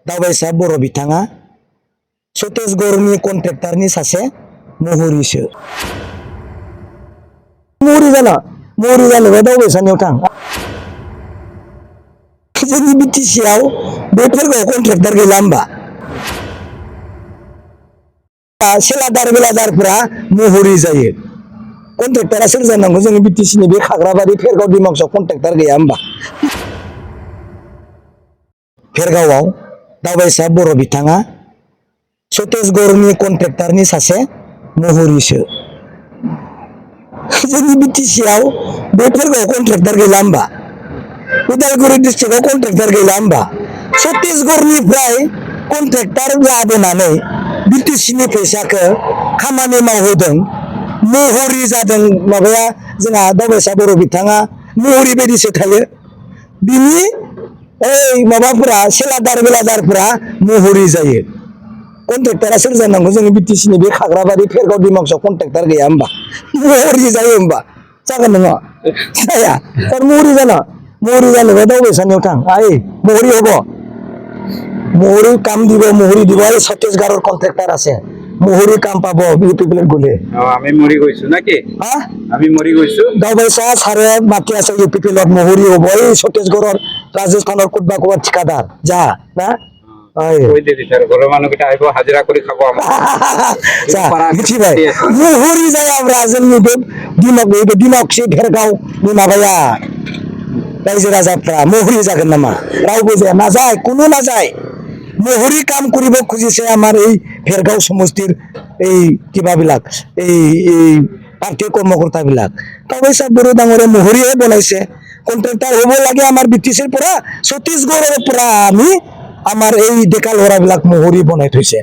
दावबायसा बर' बिथाङा छत्तीसगढ़नि कन्ट्रेक्टरनि सासे महरिसो। महरि जानोबा दावबायसानियाव थां। जोंनि बिटिसिआव बे फेरगाव कन्ट्रेक्टर गैला होमबा? सेलादार बेलादारफोरा महरि जायो। कन्ट्रेक्टरा सोर जानांगौ? जोंनि बिटिसिनि बे खाग्राबारि फेरगाव डिमाकुसाव कन्ट्रेक्टर गैया होमबा? फेरगावआव दावबायसा बर' बिथाङा छत्तीसगढ़नि कन्ट्रेक्टरनि सासे महरिसो। जोंनि बिटिसिआव बे फेरगाव कन्ट्रेक्टर गैला होमबा? उदालगुरि डिस्ट्रिक्टआव कन्ट्रेक्टर गैला होमबा? छत्तीसगढ़निफ्राय कन्ट्रेक्टर लाबोनानै बिटिसिनि फैसाखौ खामानि मावहोदों, महरि जादों। माबाया जोंहा दावबायसा बर' बिथाङा महरि बायदिसो थायो। बिनि माबाफोरा सेलादार बेलादारफोरा महरि जायो। कन्ट्रेक्टरा सोर जानांगौ? जोंनि बिटिसिनि बे खाग्राबारि फेरगाव डिमाकुसाव कन्ट्रेक्टर गैया होमबा? महरि जायो होमबा? जागोन नङा? जाया। महरि जानोबा दावबायसानियाव थां। महरि হব মোহরি কাম দিব, মোহরি দিব। এই ছত্তিশগড়ৰ কন্ট্রাক্টর আছে, মোহরি কাম পাব ইউপি প্লেট গলে। আমি মৰি গৈছো নাকি? আমি মৰি গৈছো। দাওবাইছা সারে মাতি আছে ইউপি প্লেট মোহরি হব। এই ছত্তিশগড়ৰ রাজস্থানৰ কোটবা কোবাৰ ঠিকাদার যা না। ঘৰৰ মানুহকেইটা আহিব, হাজিৰা কৰি খাব। মিथिबाय মোহরি যায় আমরা जोंनि बे डिमाकुसि भेरगावनि माबाया रायजो राजाफ्रा मोहरि जागोन नामा? रावबो जाया। नाजाय, কোনো নাযায়। মোহরি কাম কৰিব খুজিছে আমাৰ এই ভেৰগাঁও সমষ্টিৰ এই কিবাবিলাক, এই পাৰ্টি কৰ্মকৰ্তাবিলাক। দাওবাইছা বড়ো ডাঙৰে মোহৰিহে বনাইছে। কন্ট্ৰেক্টৰ হ'ব লাগে আমাৰ বিটিচিৰ পৰা, ছত্তীশগড়ৰ পৰা আমি আমাৰ এই ডেকা ল'ৰাবিলাক মোহৰি বনাই থৈছে।